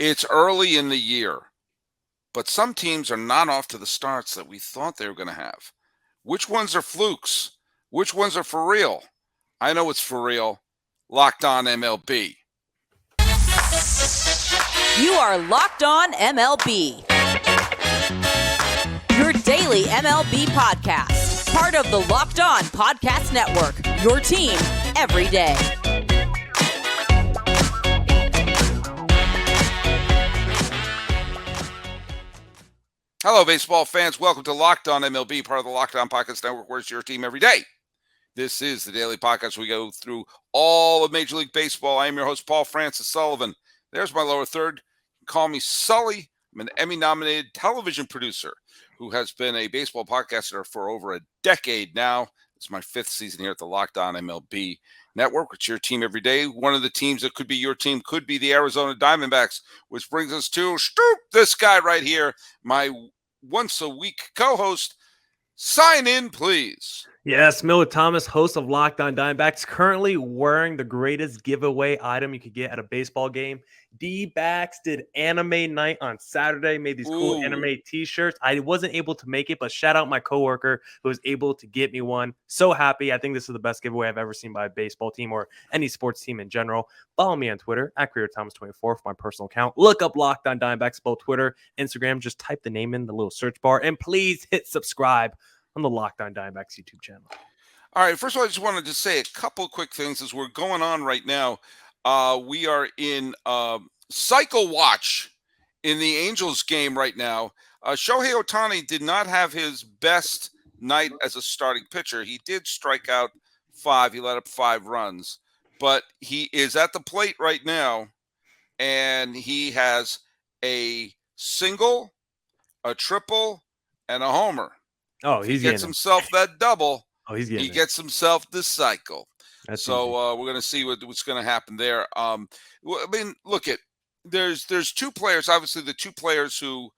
It's early in the year, but some teams are not off to the starts that we thought they were going to have. Which ones are flukes? Which ones are for real? I know it's for real. Locked On MLB. You are Locked On MLB. Your daily MLB podcast. Part of the Locked On Podcast Network. Your team every day. Hello, baseball fans. Welcome to Locked On MLB, part of the Locked On Podcast Network, where it's your team every day. This is the daily podcast. We go through all of Major League Baseball. I am your host, Paul Francis Sullivan. There's my lower third. Call me Sully. I'm an Emmy-nominated television producer who has been a baseball podcaster for over a decade now. It's my fifth season here at the Locked On MLB Network. It's your team every day. One of the teams that could be your team could be the Arizona Diamondbacks, which brings us to this guy right here, my once-a-week co-host. Sign in, please. Yes, Millard Thomas, host of Locked On Diamondbacks, currently wearing the greatest giveaway item you could get at a baseball game. D-backs did anime night on Saturday, made these cool anime t-shirts. I wasn't able to make it, but shout out my coworker who was able to get me one. So happy. I think this is the best giveaway I've ever seen by a baseball team or any sports team in general. Follow me on Twitter at CreatorThomas24 for my personal account. Look up Locked On Diamondbacks, both Twitter, Instagram. Just type the name in the little search bar, and please hit subscribe on the Locked On Diamondbacks YouTube channel. All right, first of all, I just wanted to say a couple quick things as we're going on right now. We are in cycle watch in the Angels game right now. Shohei Ohtani did not have his best night as a starting pitcher. He did strike out 5. He let up 5 runs, but he is at the plate right now, and he has a single, a triple, and a homer. Oh, he gets himself that double. Oh, he gets himself the cycle. That's so we're going to see what's going to happen there. I mean, look at there's 2 players. Obviously, the 2 players who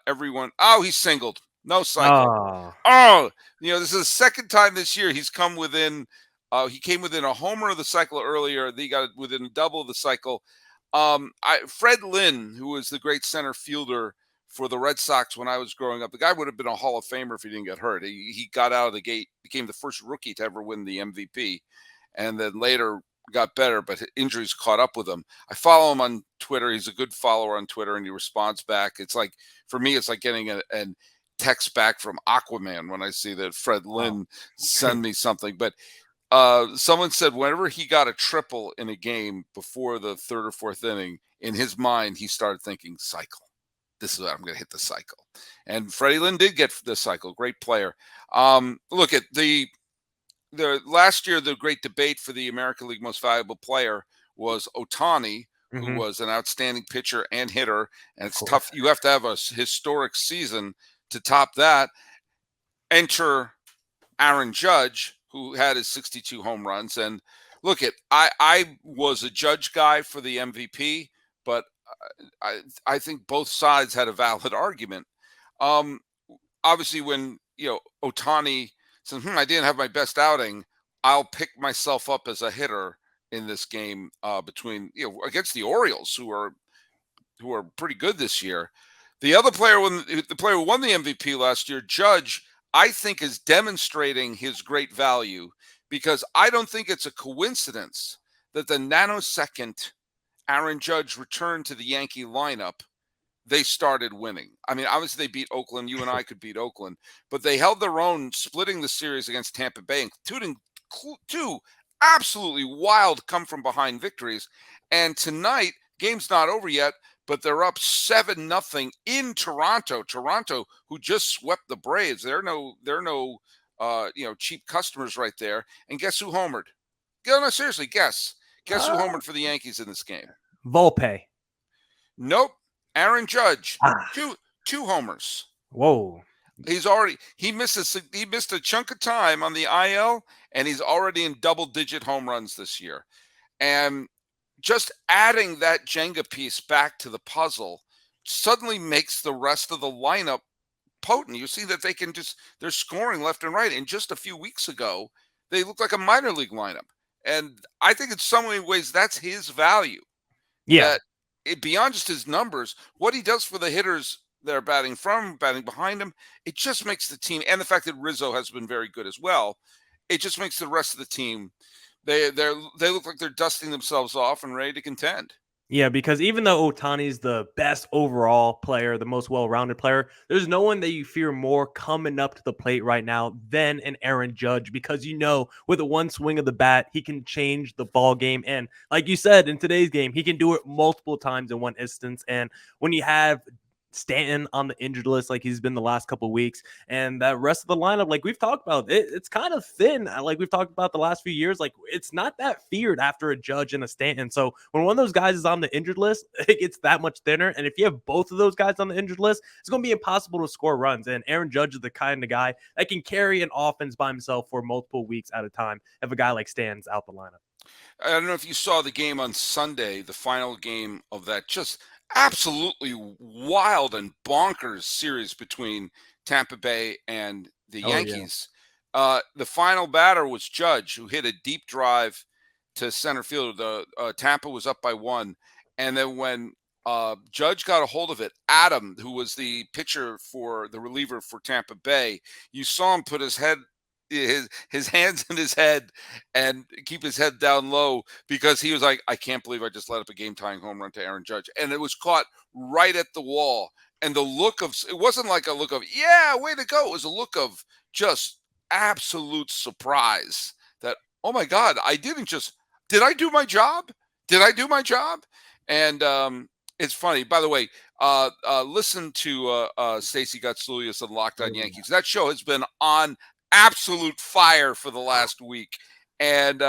everyone. Oh, he singled. No cycle. This is the second time this year he's come within. He came within a homer of the cycle earlier. He got within double of the cycle. Fred Lynn, who was the great center fielder for the Red Sox when I was growing up, the guy would have been a Hall of Famer if he didn't get hurt. He got out of the gate, became the first rookie to ever win the MVP, and then later got better, but injuries caught up with him. I follow him on Twitter. He's a good follower on Twitter, and he responds back. It's like, for me, it's like getting a text back from Aquaman when I see that Fred Lynn send me something. But someone said whenever he got a triple in a game before the 3rd or 4th inning, in his mind, he started thinking cycle. This is what I'm going to hit the cycle. And Freddie Lynn did get the cycle. Great player. Look at the last year, the great debate for the American League Most Valuable Player was Ohtani, who was an outstanding pitcher and hitter. And it's tough. You have to have a historic season to top that. Enter Aaron Judge, who had his 62 home runs. And look at, I was a Judge guy for the MVP, but I think both sides had a valid argument. Obviously, when Ohtani says, "I didn't have my best outing," I'll pick myself up as a hitter in this game between against the Orioles, who are pretty good this year. The other player, the player who won the MVP last year, Judge, I think is demonstrating his great value because I don't think it's a coincidence that the nanosecond Aaron Judge returned to the Yankee lineup, they started winning. I mean, obviously they beat Oakland. You and I could beat Oakland, but they held their own, splitting the series against Tampa Bay, including 2 absolutely wild come-from-behind victories. And tonight, game's not over yet, but they're up 7-0 in Toronto. Toronto, who just swept the Braves. They're no cheap customers right there. And guess who homered? No, seriously, guess. Guess who homered for the Yankees in this game? Volpe. Nope. Aaron Judge. Two homers. Whoa. He missed a chunk of time on the IL, and he's already in double-digit home runs this year. And just adding that Jenga piece back to the puzzle suddenly makes the rest of the lineup potent. You see that they're scoring left and right. And just a few weeks ago, they looked like a minor league lineup. And I think in so many ways, that's his value. Yeah. beyond just his numbers, what he does for the hitters that are batting behind him, it just makes the team, and the fact that Rizzo has been very good as well, it just makes the rest of the team, they look like they're dusting themselves off and ready to contend. Yeah, because even though Otani's the best overall player, the most well-rounded player, there's no one that you fear more coming up to the plate right now than an Aaron Judge, because with a one swing of the bat, he can change the ball game. And like you said, in today's game, he can do it multiple times in one instance. And when you have Stanton on the injured list like he's been the last couple of weeks, and that rest of the lineup, like we've talked about, it's kind of thin. Like we've talked about the last few years, like it's not that feared after a Judge and a Stanton. So when one of those guys is on the injured list, it gets that much thinner. And if you have both of those guys on the injured list, it's going to be impossible to score runs. And Aaron Judge is the kind of guy that can carry an offense by himself for multiple weeks at a time if a guy like Stanton's out the lineup. I don't know if you saw the game on Sunday, the final game of that just absolutely wild and bonkers series between Tampa Bay and the Yankees. The final batter was Judge, who hit a deep drive to center field. Tampa was up by 1, and then when Judge got a hold of it, Adam, who was the pitcher for the reliever for Tampa Bay, you saw him put his hands in his head and keep his head down low, because he was like, I can't believe I just let up a game-tying home run to Aaron Judge. And it was caught right at the wall. And the look of, it wasn't like a look of, yeah, way to go. It was a look of just absolute surprise that, oh my God, did I do my job? Did I do my job? And it's funny, by the way, listen to Stacey Gotsulias on Locked On Yankees. That show has been on absolute fire for the last week. And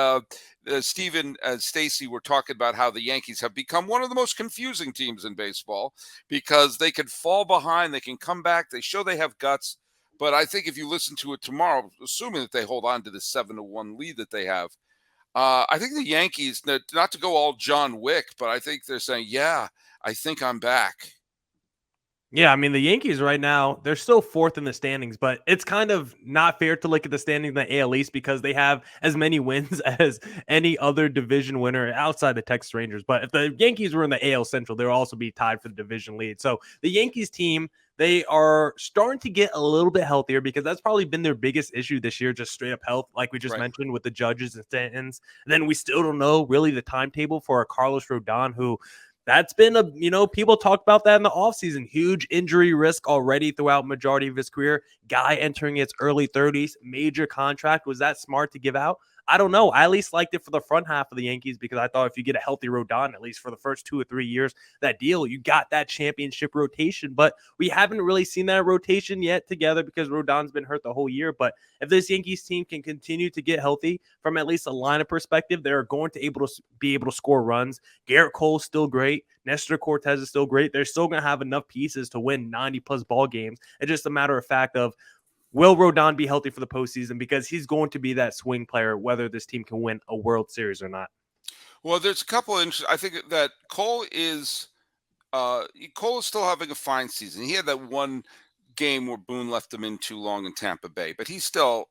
Stephen and Stacey were talking about how the Yankees have become one of the most confusing teams in baseball, because they can fall behind, they can come back, they show they have guts. But I think if you listen to it tomorrow, assuming that they hold on to the 7-1 lead that they have, I think the Yankees, not to go all John Wick, but I think they're saying, yeah, I think I'm back. Yeah, I mean, the Yankees right now, they're still 4th in the standings, but it's kind of not fair to look at the standings in the AL East because they have as many wins as any other division winner outside the Texas Rangers. But if the Yankees were in the AL Central, they would also be tied for the division lead. So the Yankees team, they are starting to get a little bit healthier, because that's probably been their biggest issue this year, just straight up health, like we just mentioned with the Judges and Stantons. And then we still don't know really the timetable for Carlos Rodon, who that's been people talk about that in the offseason. Huge injury risk already throughout majority of his career. Guy entering its early 30s, major contract. Was that smart to give out? I don't know. I at least liked it for the front half of the Yankees, because I thought if you get a healthy Rodon, at least for the first 2 or 3 years, that deal, you got that championship rotation. But we haven't really seen that rotation yet together, because Rodon's been hurt the whole year. But if this Yankees team can continue to get healthy from at least a lineup perspective, they're going to be able to score runs. Garrett Cole's still great. Nestor Cortez is still great. They're still going to have enough pieces to win 90-plus ball games. It's just a matter of fact of, will Rodon be healthy for the postseason? Because he's going to be that swing player, whether this team can win a World Series or not. Well, there's a couple of interesting. I think that Cole is still having a fine season. He had that one game where Boone left him in too long in Tampa Bay, but he's still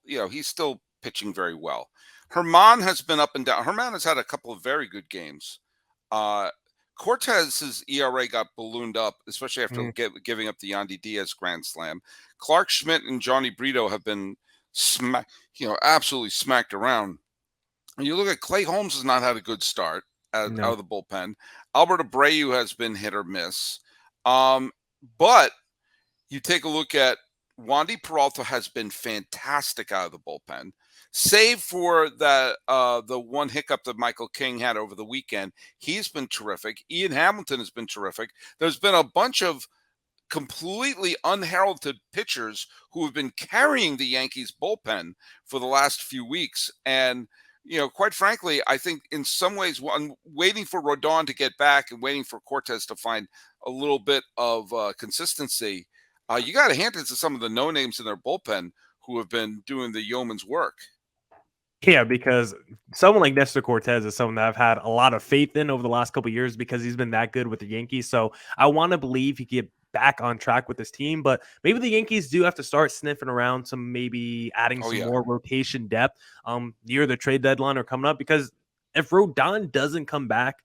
pitching very well. Herman has been up and down. Herman has had a couple of very good games. Cortez's ERA got ballooned up, especially after giving up the Yandy Diaz grand slam. Clark Schmidt and Johnny Brito have been absolutely smacked around. And you look at Clay Holmes has not had a good start out of the bullpen. Albert Abreu has been hit or miss. But you take a look at Wandy Peralta has been fantastic out of the bullpen. Save for the one hiccup that Michael King had over the weekend, he's been terrific. Ian Hamilton has been terrific. There's been a bunch of completely unheralded pitchers who have been carrying the Yankees bullpen for the last few weeks. And, quite frankly, I think in some ways, waiting for Rodon to get back and waiting for Cortez to find a little bit of consistency, you got to hand it to some of the no-names in their bullpen who have been doing the yeoman's work. Yeah, because someone like Nestor Cortez is someone that I've had a lot of faith in over the last couple of years, because he's been that good with the Yankees. So I want to believe he can get back on track with this team, but maybe the Yankees do have to start sniffing around maybe adding more rotation depth near the trade deadline or coming up, because if Rodon doesn't come back,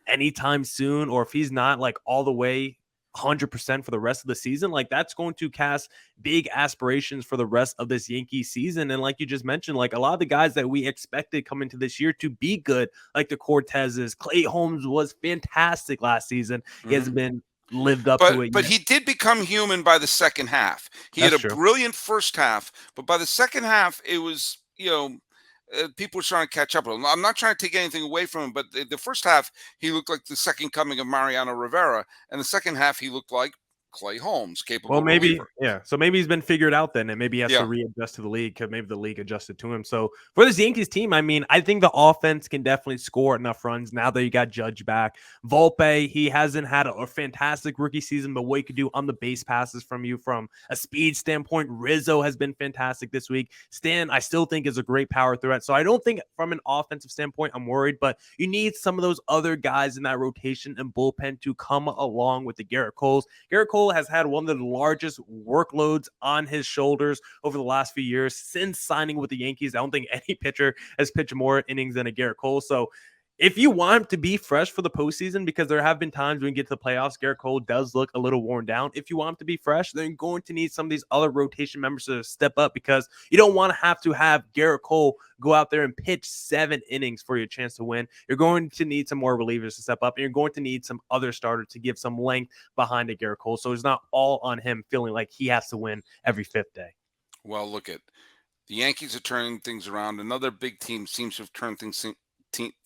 anytime soon, or if he's not like all the way 100% for the rest of the season, like that's going to cast big aspirations for the rest of this Yankee season. And like you just mentioned, like a lot of the guys that we expected coming to this year to be good, like the Cortezes, Clay Holmes was fantastic last season. He hasn't been lived up to it But yet. he did become human by the second half. He That's had a true. brilliant first half, but by the second half, it was, people were trying to catch up with him. I'm not trying to take anything away from him, but the first half, he looked like the second coming of Mariano Rivera, and the second half, he looked like Clay Holmes, capable Well, maybe, reliever. yeah. So maybe he's been figured out then, and maybe he has to Yeah. readjust to the league because maybe the league adjusted to him. So for this Yankees team, I mean, I think the offense can definitely score enough runs now that you got Judge back. Volpe, he hasn't had a fantastic rookie season, but what he could do on the base passes from you from a speed standpoint. Rizzo has been fantastic this week. Stan, I still think is a great power threat. So I don't think from an offensive standpoint, I'm worried, but you need some of those other guys in that rotation and bullpen to come along with the Garrett Coles. Garrett Cole has had one of the largest workloads on his shoulders over the last few years since signing with the Yankees. I don't think any pitcher has pitched more innings than a Garrett Cole. So if you want him to be fresh for the postseason, because there have been times when you get to the playoffs, Garrett Cole does look a little worn down. If you want him to be fresh, then you're going to need some of these other rotation members to step up, because you don't want to have Garrett Cole go out there and pitch 7 innings for your chance to win. You're going to need some more relievers to step up, and you're going to need some other starters to give some length behind a Garrett Cole. So it's not all on him feeling like he has to win every 5th day. Well, look at the Yankees are turning things around. Another big team seems to have turned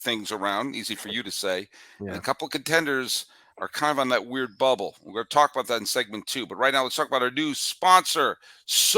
things around. Easy for you to say. Yeah. And a couple of contenders are kind of on that weird bubble. We're going to talk about that in segment 2. But right now, let's talk about our new sponsor, Sorare.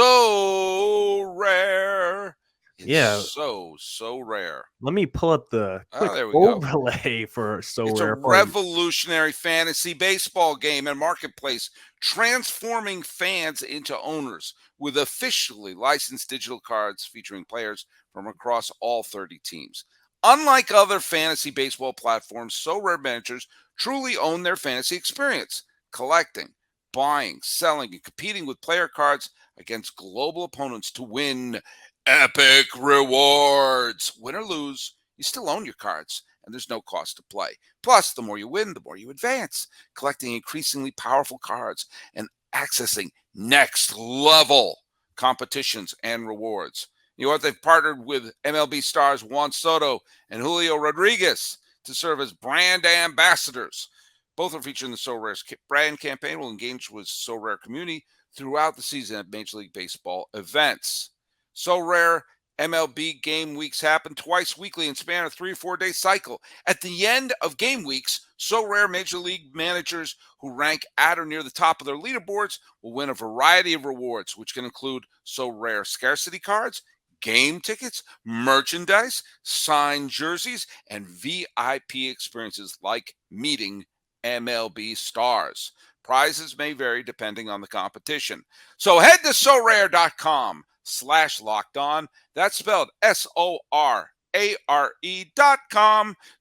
It's so rare. Let me pull up the quick There we go. overlay for Sorare. It's a revolutionary fantasy baseball game and marketplace, transforming fans into owners with officially licensed digital cards featuring players from across all 30 teams. Unlike other fantasy baseball platforms, Sorare managers truly own their fantasy experience, collecting, buying, selling, and competing with player cards against global opponents to win epic rewards. Win or lose, you still own your cards, and there's no cost to play. Plus, the more you win, the more you advance, collecting increasingly powerful cards and accessing next-level competitions and rewards. You know what? They've partnered with MLB stars Juan Soto and Julio Rodriguez to serve as brand ambassadors. Both are featured in the Sorare's brand campaign, will engage with Sorare community throughout the season at Major League Baseball events. Sorare MLB game weeks happen twice weekly and span a 3 or 4 day cycle. At the end of game weeks, Sorare Major League managers who rank at or near the top of their leaderboards will win a variety of rewards, which can include Sorare scarcity cards, game tickets, merchandise, signed jerseys, and VIP experiences like meeting MLB stars. Prizes may vary depending on the competition. So head to sorare.com/lockedon. That's spelled SORARE.com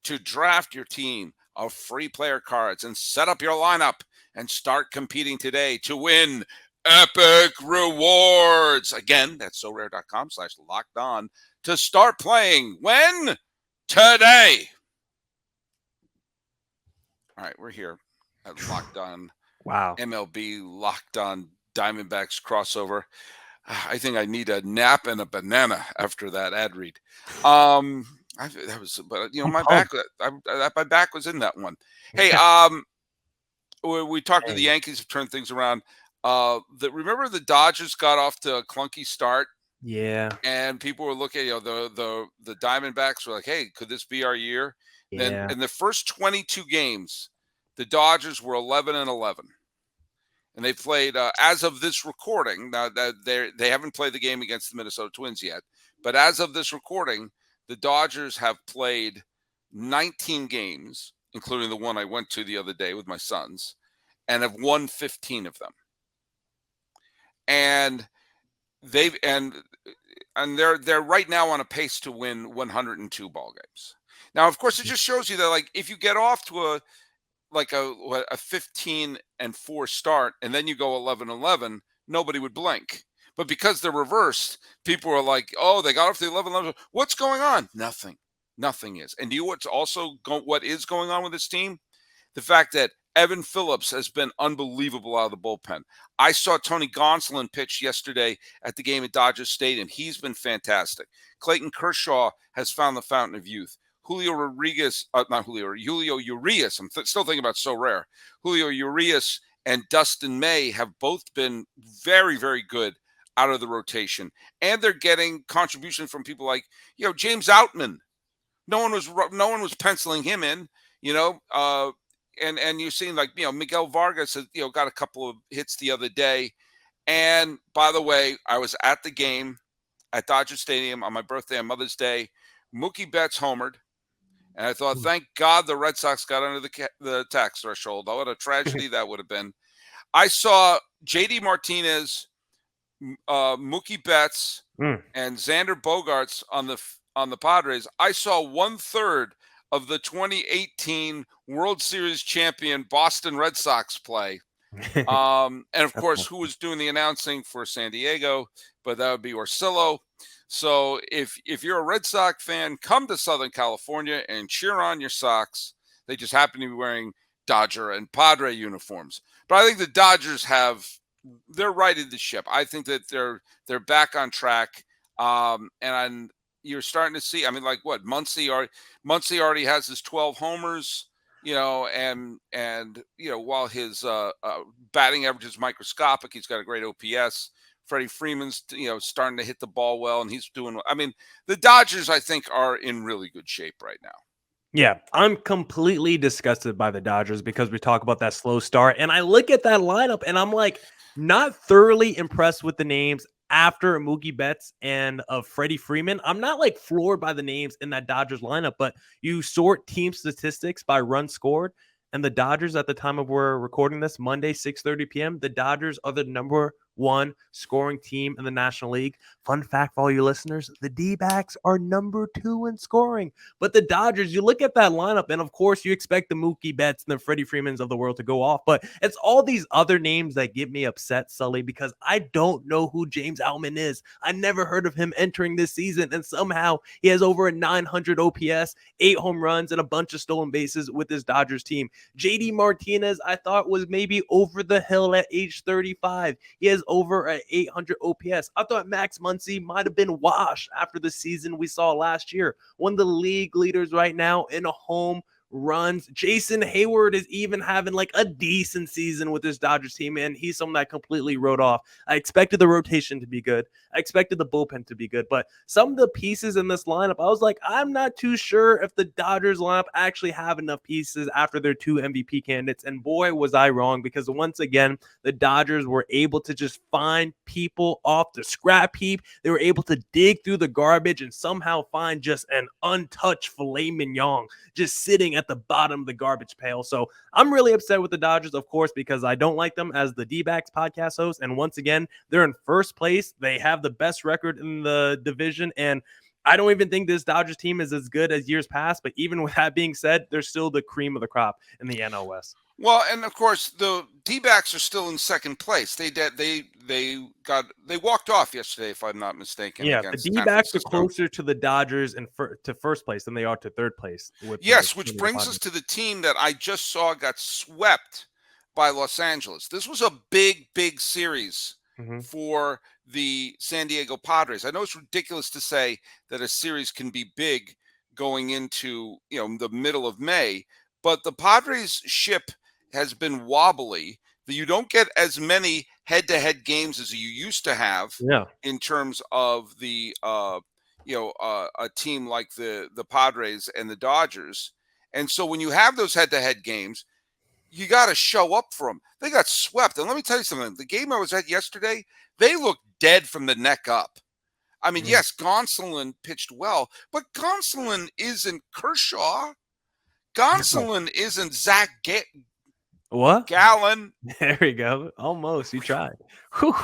to draft your team of free player cards and set up your lineup and start competing today to win epic rewards. Again, that's sorare.com/lockedon to start playing. When? Today. All right, we're here at Locked On. Wow. MLB Locked On Diamondbacks crossover. I think I need a nap and a banana after that ad read. But my back was in that one. Hey, we talked to the Yankees have turned things around. Remember the Dodgers got off to a clunky start. Yeah. And people were looking, the Diamondbacks were like, hey, could this be our year? Yeah. Then in the first 22 games, the Dodgers were 11-11. And they played, as of this recording, now that they haven't played the game against the Minnesota Twins yet, but as of this recording, the Dodgers have played 19 games, including the one I went to the other day with my sons, and have won 15 of them. And they're right now on a pace to win 102 ball games. Now, of course, it just shows you that, like, if you get off to a 15-4 start and then you go 11-11, nobody would blink. But because they're reversed, people are like, oh, they got off to 11-11. What's going on? Nothing. Nothing is. And you know what is going on with this team? The fact that Evan Phillips has been unbelievable out of the bullpen. I saw Tony Gonsolin pitch yesterday at the game at Dodger Stadium. He's been fantastic. Clayton Kershaw has found the fountain of youth. Julio Urias, I'm still thinking about Sorare. Julio Urias and Dustin May have both been very, very good out of the rotation. And they're getting contribution from people like, James Outman. No one was penciling him in, and you're seeing Miguel Vargas has, got a couple of hits the other day. And by the way, I was at the game at Dodger Stadium on my birthday on Mother's Day. Mookie Betts homered. And I thought, thank God the Red Sox got under the tax threshold. Oh, what a tragedy that would have been. I saw JD Martinez, Mookie Betts, and Xander Bogaerts on the Padres. I saw 1/3 of the 2018 World Series champion Boston Red Sox play. And of course, who was doing the announcing for San Diego? But that would be Orsillo. So if you're a Red Sox fan, come to Southern California and cheer on your Sox. They just happen to be wearing Dodger and Padre uniforms. But I think the Dodgers they're righted the ship. I think that they're back on track. And you're starting to see, Muncy already has his 12 homers, and while his batting average is microscopic, he's got a great OPS. Freddie Freeman's, starting to hit the ball well, and he's doing. The Dodgers, I think, are in really good shape right now. Yeah, I'm completely disgusted by the Dodgers because we talk about that slow start, and I look at that lineup, and I'm like, not thoroughly impressed with the names after Mookie Betts and Freddie Freeman. I'm not floored by the names in that Dodgers lineup, but you sort team statistics by runs scored. And the Dodgers, at the time of we're recording this, Monday, 6:30 p.m., the Dodgers are the number one scoring team in the National League. Fun fact for all you listeners, the D-backs are number 2 in scoring. But the Dodgers, you look at that lineup, and of course you expect the Mookie Betts and the Freddie Freemans of the world to go off. But it's all these other names that get me upset, Sully, because I don't know who James Outman is. I never heard of him entering this season, and somehow he has over a 900 OPS, 8 home runs, and a bunch of stolen bases with this Dodgers team. JD Martinez, I thought, was maybe over the hill at age 35. He has over an 800 OPS. I thought Max Muncy might have been washed after the season we saw last year. One of the league leaders right now in a home runs. Jason Hayward is even having a decent season with this Dodgers team, and he's someone that completely wrote off. I expected the rotation to be good. I expected the bullpen to be good, but some of the pieces in this lineup, I was like, I'm not too sure if the Dodgers lineup actually have enough pieces after their 2 MVP candidates, and boy, was I wrong, because once again, the Dodgers were able to just find people off the scrap heap. They were able to dig through the garbage and somehow find just an untouched filet mignon just sitting at the bottom of the garbage pail. So I'm really upset with the Dodgers, of course, because I don't like them as the D-backs podcast host. And once again, they're in first place. They have the best record in the division. And I don't even think this Dodgers team is as good as years past. But even with that being said, they're still the cream of the crop in the NL West. Well, and of course, the D-backs are still in second place. They walked off yesterday, if I'm not mistaken. Yeah, the D-backs are closer to the Dodgers and to first place than they are to third place. Which brings us to the team that I just saw got swept by Los Angeles. This was a big, big series for the San Diego Padres. I know it's ridiculous to say that a series can be big going into the middle of May, but the Padres ship has been wobbly. That you don't get as many head-to-head games as you used to have in terms of the a team like the Padres and the Dodgers. And so when you have those head-to-head games, you got to show up for them. They got swept. And let me tell you something. The game I was at yesterday, they looked dead from the neck up. Yes, Gonsolin pitched well, but Gonsolin isn't Kershaw. Gonsolin isn't Zach Gallen. There we go. Almost. You tried. Whew.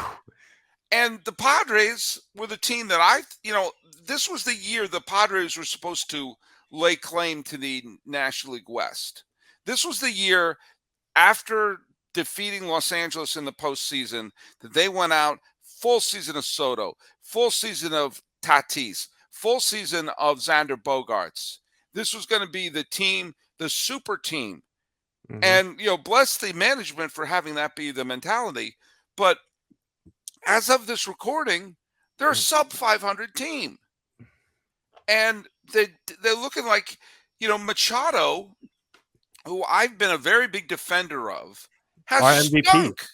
And the Padres were the team that this was the year the Padres were supposed to lay claim to the National League West. This was the year after defeating Los Angeles in the postseason that they went out full season of Soto, full season of Tatis, full season of Xander Bogaerts. this was going to be the team, the super team. Mhm. And, bless the management for having that be the mentality. But as of this recording, they're a sub 500 team. And they're looking like, Machado, who I've been a very big defender of, has Our MVP. stunk.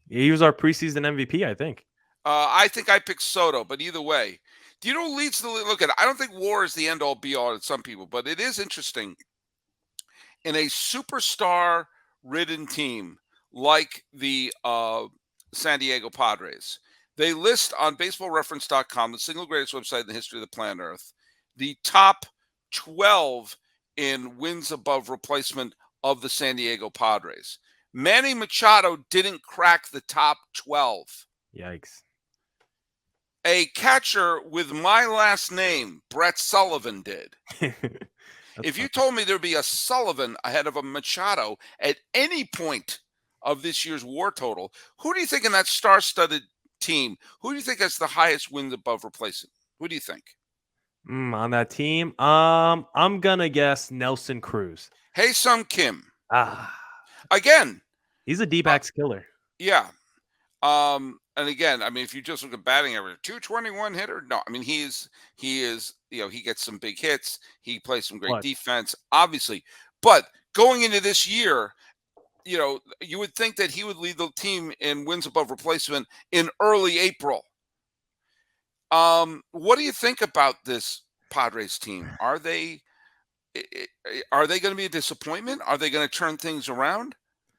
He was our preseason MVP, I think. I think I picked Soto, but either way. Do you know who leads the league? Look at it. I don't think WAR is the end-all be-all to some people, but it is interesting. In a superstar-ridden team like the San Diego Padres, they list on baseballreference.com, the single greatest website in the history of the planet Earth, the top 12 in wins above replacement of the San Diego Padres. Manny Machado didn't crack the top 12. Yikes. A catcher with my last name, Brett Sullivan, did. If you told me there'd be a Sullivan ahead of a Machado at any point of this year's WAR total, who do you think in that star-studded team, who do you think has the highest wins above replacement? Who do you think? On that team, I'm gonna guess Nelson Cruz. Hae-Sung Kim. Again, He's a D-backs killer. Yeah. And again, I mean, if you just look at batting average, 221 hitter. No, I mean, he is, he gets some big hits. He plays some great defense, obviously. But going into this year, you would think that he would lead the team in wins above replacement in early April. What do you think about this Padres team? Are they going to be a disappointment? Are they going to turn things around?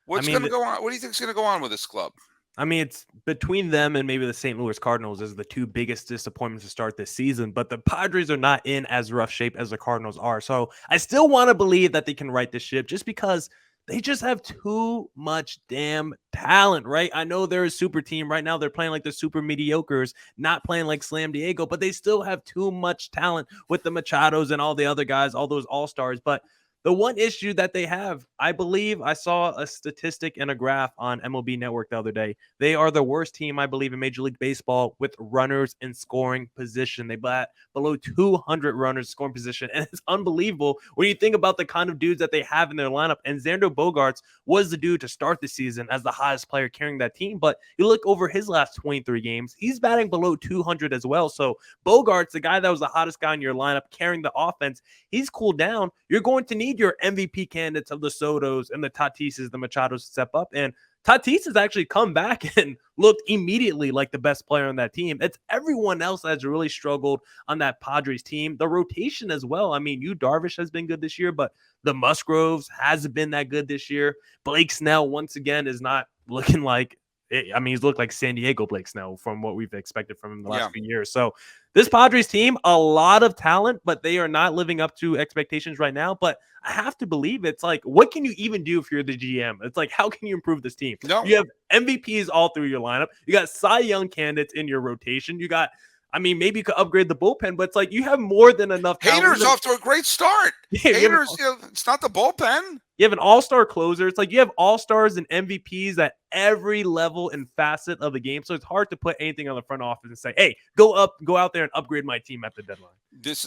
What's going to go on? What do you think is going to go on with this club? I mean, it's between them and maybe the St. Louis Cardinals is the two biggest disappointments to start this season. But the Padres are not in as rough shape as the Cardinals are. So I still want to believe that they can right this ship just because they just have too much damn talent, right? I know they're a super team right now. They're playing like the super mediocres, not playing like Slam Diego, but they still have too much talent with the Machados and all the other guys, all those all-stars. But the one issue that they have, I believe I saw a statistic and a graph on MLB Network the other day. They are the worst team, I believe, in Major League Baseball with runners in scoring position. They bat below 200 runners scoring position, and it's unbelievable when you think about the kind of dudes that they have in their lineup. And Xander Bogaerts was the dude to start the season as the hottest player carrying that team, but you look over his last 23 games, he's batting below 200 as well. So Bogaerts, the guy that was the hottest guy in your lineup carrying the offense, he's cooled down. You're going to need your MVP candidates of the Sotos and the Tatises, the Machados to step up. And Tatis has actually come back and looked immediately like the best player on that team. It's everyone else that's really struggled on that Padres team. The rotation as well. I mean, Darvish has been good this year, but the Musgroves hasn't been that good this year. Blake Snell, once again, is not looking like he's looked like San Diego Blake Snell from what we've expected from him the last few years. So this Padres team, a lot of talent, but they are not living up to expectations right now. But I have to believe it's like, what can you even do if you're the GM? It's like, how can you improve this team? No. You have MVPs all through your lineup. You got Cy Young candidates in your rotation. You got, maybe you could upgrade the bullpen, but it's like you have more than enough talent. Hader's off to a great start. Hader's, it's not the bullpen. You have an all-star closer. It's like you have all-stars and MVPs at every level and facet of the game. So it's hard to put anything on the front office and say, hey, go out there and upgrade my team at the deadline.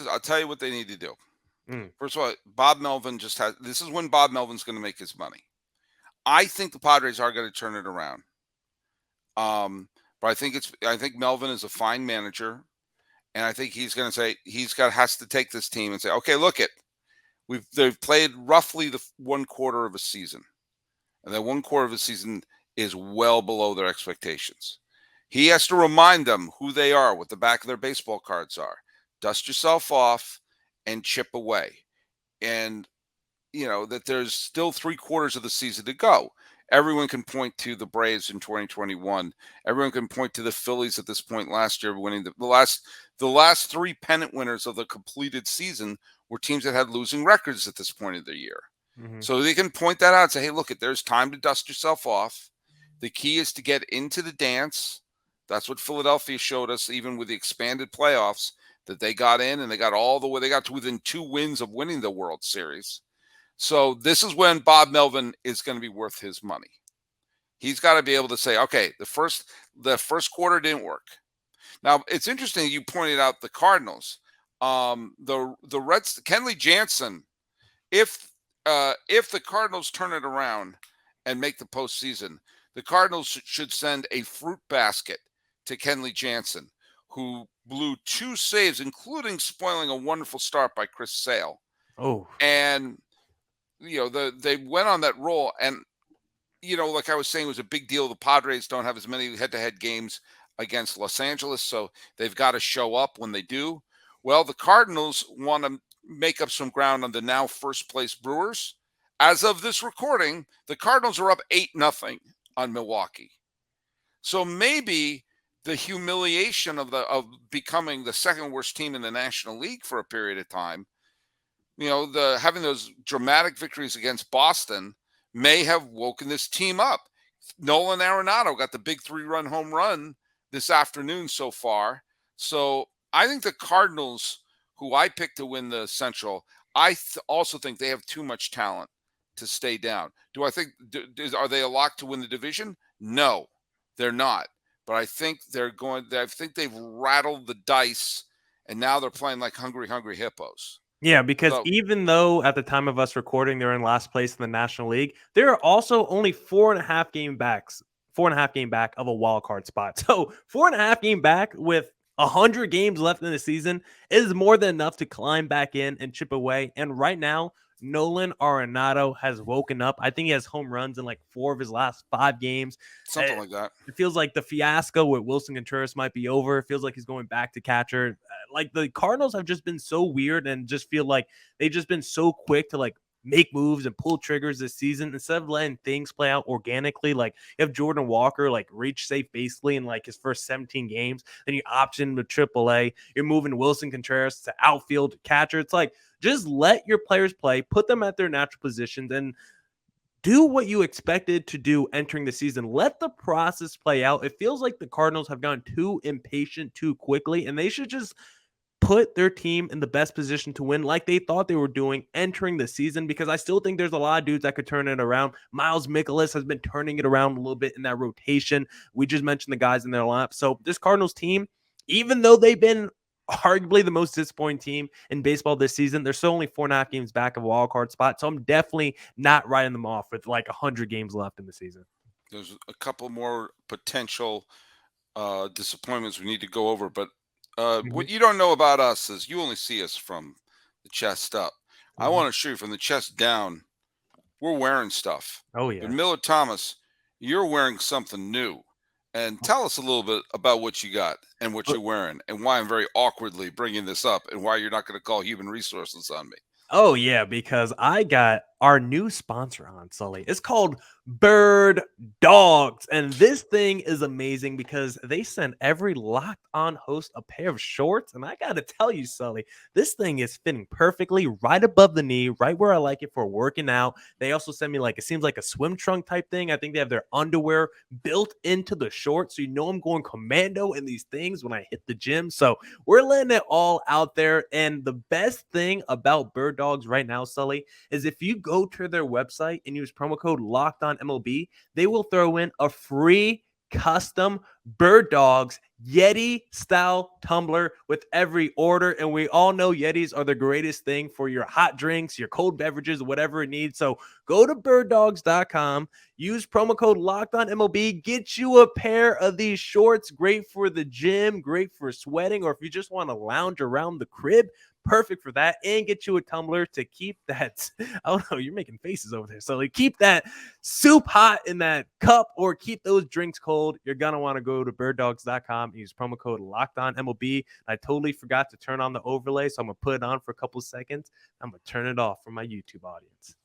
I'll tell you what they need to do. First of all, Bob Melvin this is when Bob Melvin's going to make his money. I think the Padres are going to turn it around. But I think Melvin is a fine manager. And I think he's going to say, has to take this team and say, okay, look it. They've played roughly the 1/4 of a season, and that 1/4 of a season is well below their expectations. He has to remind them who they are, what the back of their baseball cards are. Dust yourself off and chip away, and that there's still 3/4 of the season to go. Everyone can point to the Braves in 2021. Everyone can point to the Phillies at this point last year winning the last 3 pennant winners of the completed season were teams that had losing records at this point of the year. Mm-hmm. So they can point that out and say, hey, look, there's time to dust yourself off. The key is to get into the dance. That's what Philadelphia showed us, even with the expanded playoffs, that they got in and they got all the way. They got to within 2 wins of winning the World Series. So this is when Bob Melvin is going to be worth his money. He's got to be able to say, okay, the first quarter didn't work. Now, it's interesting you pointed out the Cardinals. The Reds, Kenley Jansen, if the Cardinals turn it around and make the postseason, the Cardinals should send a fruit basket to Kenley Jansen, who blew 2 saves, including spoiling a wonderful start by Chris Sale. Oh, And they went on that roll, and like I was saying, it was a big deal. The Padres don't have as many head-to-head games against Los Angeles, so they've got to show up when they do. Well, the Cardinals want to make up some ground on the now first-place Brewers. As of this recording, the Cardinals are up 8-0 on Milwaukee. So maybe the humiliation of becoming the second worst team in the National League for a period of time, having those dramatic victories against Boston may have woken this team up. Nolan Arenado got the big 3-run home run this afternoon so far. So I think the Cardinals, who I picked to win the Central, I also think they have too much talent to stay down. Do I think are they a lock to win the division? No, they're not. But I think I think they've rattled the dice, and now they're playing like hungry hippos. Yeah, because even though at the time of us recording they're in last place in the National League, they're also only 4.5 game back of a wild card spot. So 4.5 game back with 100 games left in the season is more than enough to climb back in and chip away. And right now, Nolan Arenado has woken up. I think he has home runs in like 4 of his last 5 games. Something like that. It feels like the fiasco with Wilson Contreras might be over. It feels like he's going back to catcher. Like the Cardinals have just been so weird and just feel like they've just been so quick to like make moves and pull triggers this season instead of letting things play out organically. Like you have Jordan Walker like reach safe basically in like his first 17 games. Then you option to AAA. You're moving Wilson Contreras to outfield catcher. It's like just let your players play, put them at their natural positions, and do what you expected to do entering the season. Let the process play out. It feels like the Cardinals have gotten too impatient too quickly, and they should just put their team in the best position to win like they thought they were doing entering the season, because I still think there's a lot of dudes that could turn it around. Miles Mikolas has been turning it around a little bit in that rotation. We just mentioned the guys in their lineup. So this Cardinals team, even though they've been arguably the most disappointing team in baseball this season, they're still only 4.5 games back of a wild card spot. So I'm definitely not writing them off with like 100 games left in the season. There's a couple more potential disappointments we need to go over, but what you don't know about us is you only see us from the chest up. I want to show you from the chest down. We're wearing stuff. Oh, yeah. But Millard Thomas, you're wearing something new. And tell us a little bit about what you got and what you're wearing and why I'm very awkwardly bringing this up and why you're not going to call human resources on me. Oh, yeah, because I got our new sponsor on, Sully. It's called Birddogs, and this thing is amazing because they send every Locked On host a pair of shorts, and I gotta tell you, Sully, this thing is fitting perfectly right above the knee, right where I like it for working out. They also send me like, it seems like a swim trunk type thing. I think they have their underwear built into the shorts, so you know I'm going commando in these things when I hit the gym. So we're letting it all out there, and the best thing about Birddogs right now, Sully, is if you go to their website and use promo code LOCKEDONMLB, they will throw in a free custom Birddogs Yeti style tumbler with every order. And we all know Yetis are the greatest thing for your hot drinks, your cold beverages, whatever it needs. So go to birddogs.com, use promo code LOCKEDONMLB, get you a pair of these shorts. Great for the gym, great for sweating, or if you just want to lounge around the crib, perfect for that. And get you a tumbler to keep that, I don't know, you're making faces over there. So like, keep that soup hot in that cup or keep those drinks cold. You're going to want to go to birddogs.com and use promo code LOCKEDONMLB. I totally forgot to turn on the overlay, so I'm going to put it on for a couple seconds. I'm going to turn it off for my YouTube audience.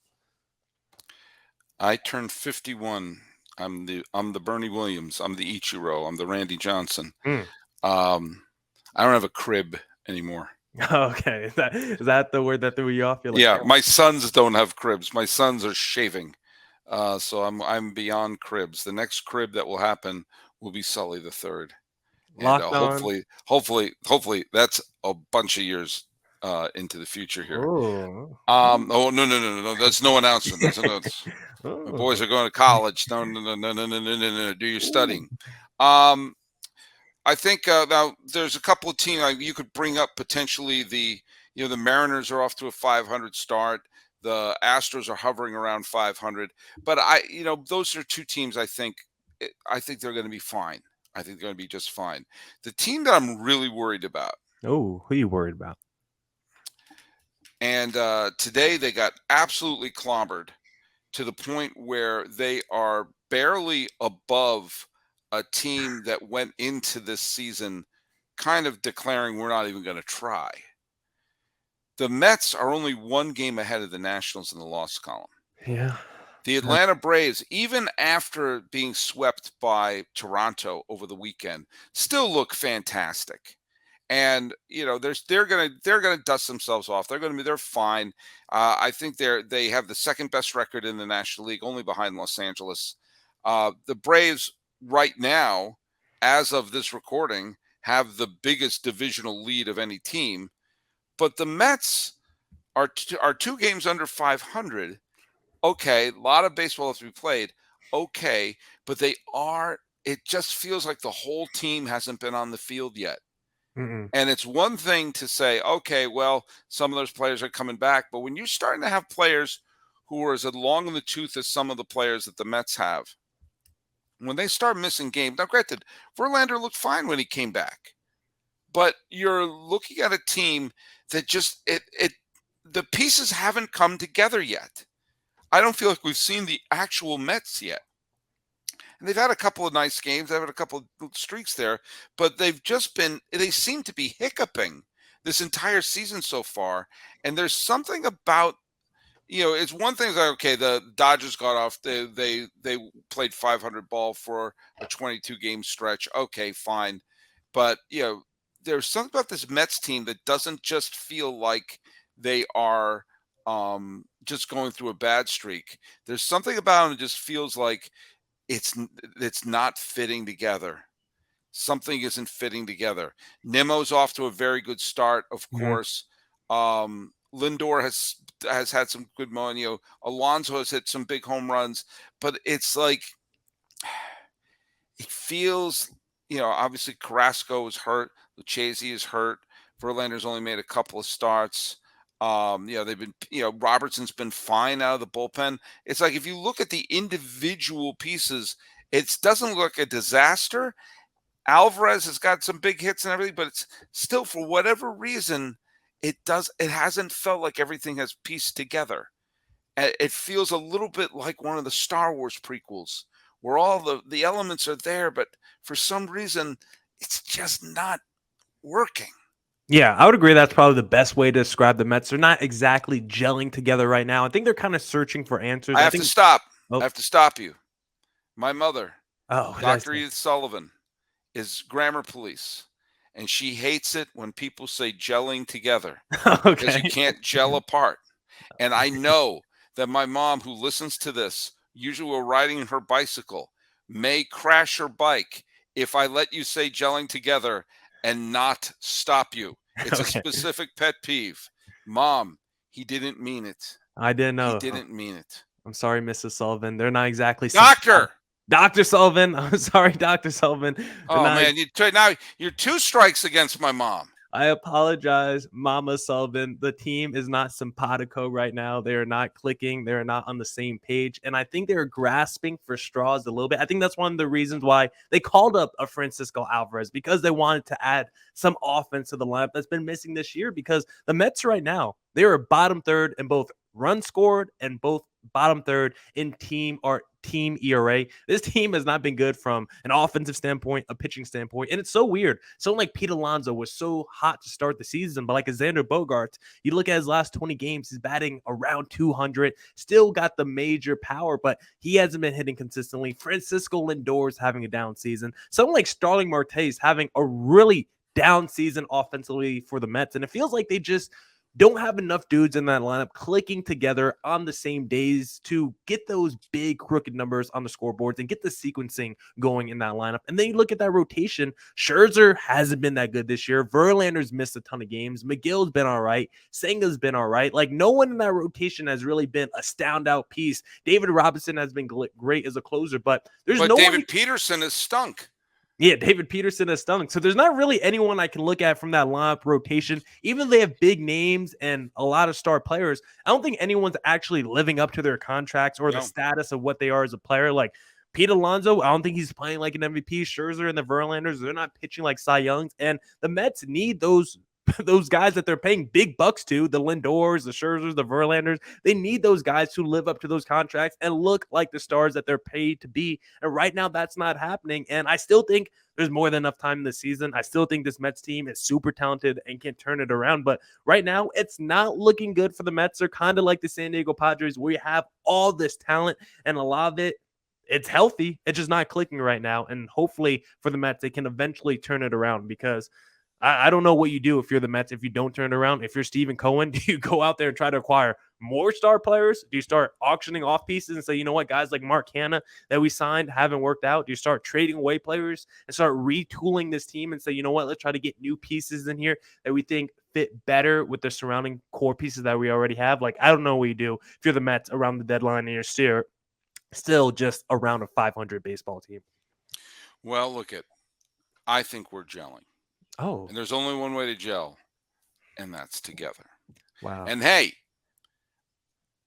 I turned 51. I'm the Bernie Williams. I'm the Ichiro. I'm the Randy Johnson. I don't have a crib anymore. Okay, is that the word that threw you off? Like, yeah, my sons don't have cribs. My sons are shaving, so I'm beyond cribs. The next crib that will happen will be Sully the Third, and hopefully that's a bunch of years into the future here. Oh, No, that's no announcement. My boys are going to college. No. Do your studying. I think now there's a couple of teams you could bring up potentially. The Mariners are off to a 500 start. The Astros are hovering around 500, but those are two teams. I think they're going to be fine. I think they're going to be just fine. The team that I'm really worried about. Oh, who are you worried about? And today they got absolutely clobbered to the point where they are barely above a team that went into this season kind of declaring we're not even going to try. The Mets are only one game ahead of the Nationals in the loss column. Yeah. The Atlanta Braves, even after being swept by Toronto over the weekend, still look fantastic. And they're gonna dust themselves off. They're fine. I think they have the second best record in the National League, only behind Los Angeles. The Braves right now, as of this recording, have the biggest divisional lead of any team. But the Mets are 2 games under 500. Okay, a lot of baseball has to be played. Okay, but it just feels like the whole team hasn't been on the field yet. Mm-mm. And it's one thing to say, okay, well, some of those players are coming back. But when you're starting to have players who are as long in the tooth as some of the players that the Mets have, when they start missing games, now granted, Verlander looked fine when he came back. But you're looking at a team that just the pieces haven't come together yet. I don't feel like we've seen the actual Mets yet. And they've had a couple of nice games. They've had a couple of streaks there, but they seem to be hiccuping this entire season so far. And there's something about, it's one thing like, okay, the Dodgers got off. They played 500 ball for a 22 game stretch. Okay, fine. But, there's something about this Mets team that doesn't just feel like they are just going through a bad streak. There's something about them that just feels like it's not fitting together. Something isn't fitting together. Nimmo's off to a very good start, of course. Lindor has had some good money. Alonso has hit some big home runs, but it's like it feels, obviously Carrasco is hurt, Lucchesi is hurt, Verlander's only made a couple of starts. They've been, Robertson's been fine out of the bullpen. It's like if you look at the individual pieces, it doesn't look a disaster. Alvarez has got some big hits and everything, but it's still, for whatever reason, it hasn't felt like everything has pieced together. It feels a little bit like one of the Star Wars prequels, where all the elements are there, but for some reason, it's just not working. Yeah, I would agree that's probably the best way to describe the Mets. They're not exactly gelling together right now. I think they're kind of searching for answers. I have to stop. Oh. I have to stop you. My mother, Oh, Dr. Edith Sullivan, is grammar police, and she hates it when people say gelling together because you can't gel apart. And I know that my mom, who listens to this, usually while riding her bicycle, may crash her bike if I let you say gelling together and not stop you. It's a specific pet peeve. Mom, he didn't mean it. I didn't know. He didn't mean it. I'm sorry, Mrs. Sullivan. They're not exactly Dr. Sullivan. I'm sorry, Dr. Sullivan. Man, now you're 2 strikes against my mom. I apologize, Mama Sullivan. The team is not simpatico right now. They are not clicking. They're not on the same page. And I think they're grasping for straws a little bit. I think that's one of the reasons why they called up a Francisco Alvarez, because they wanted to add some offense to the lineup that's been missing this year. Because the Mets right now, they are bottom third in both runs scored and both bottom third in team ERA. This team has not been good from an offensive standpoint, a pitching standpoint, and it's so weird. Someone like Pete Alonso was so hot to start the season, but like Xander Bogaerts, you look at his last 20 games, he's batting around 200, still got the major power, but he hasn't been hitting consistently. Francisco Lindor's having a down season. Someone like Starling Marte's having a really down season offensively for the Mets, and it feels like they just don't have enough dudes in that lineup clicking together on the same days to get those big crooked numbers on the scoreboards and get the sequencing going in that lineup. And then you look at that rotation. Scherzer hasn't been that good this year. Verlander's missed a ton of games. McGill's been all right. Senga's been all right. Like, no one in that rotation has really been a standout piece. David Robinson has been great as a closer, but David Peterson has stunk. Yeah, David Peterson has stunk. So there's not really anyone I can look at from that lineup rotation. Even though they have big names and a lot of star players, I don't think anyone's actually living up to their contracts or the status of what they are as a player. Like Pete Alonso, I don't think he's playing like an MVP. Scherzer and the Verlanders, they're not pitching like Cy Youngs. And the Mets need those guys that they're paying big bucks to, the Lindors, the Scherzers, the Verlanders. They need those guys to live up to those contracts and look like the stars that they're paid to be. And right now, that's not happening. And I still think there's more than enough time in the season. I still think this Mets team is super talented and can turn it around. But right now, it's not looking good for the Mets. They're kind of like the San Diego Padres, where you have all this talent and a lot of it, it's healthy. It's just not clicking right now. And hopefully for the Mets, they can eventually turn it around, because I don't know what you do if you're the Mets if you don't turn it around. If you're Stephen Cohen, do you go out there and try to acquire more star players? Do you start auctioning off pieces and say, you know what, guys like Mark Hanna that we signed haven't worked out? Do you start trading away players and start retooling this team and say, you know what, let's try to get new pieces in here that we think fit better with the surrounding core pieces that we already have? Like, I don't know what you do if you're the Mets around the deadline and you're still just around a 500 baseball team. Well, look I think we're gelling. Oh. And there's only one way to gel, and that's together. Wow. And hey,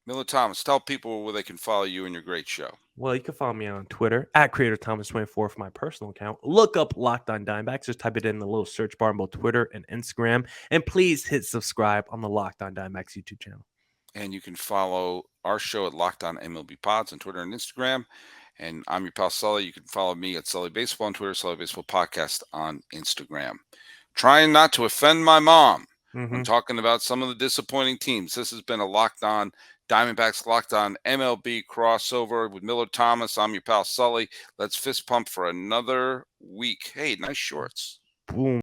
Millard Thomas, tell people where they can follow you and your great show. Well, you can follow me on Twitter at CreatorThomas24 for my personal account. Look up Locked On Diamondbacks. Just type it in the little search bar on both Twitter and Instagram. And please hit subscribe on the Locked On Diamondbacks YouTube channel. And you can follow our show at Locked On MLB Pods on Twitter and Instagram. And I'm your pal Sully. You can follow me at Sully Baseball on Twitter, Sully Baseball Podcast on Instagram. Trying not to offend my mom when talking about some of the disappointing teams. This has been a Locked On Diamondbacks, Locked On MLB crossover with Millard Thomas. I'm your pal Sully. Let's fist pump for another week. Hey, nice shorts. Boom.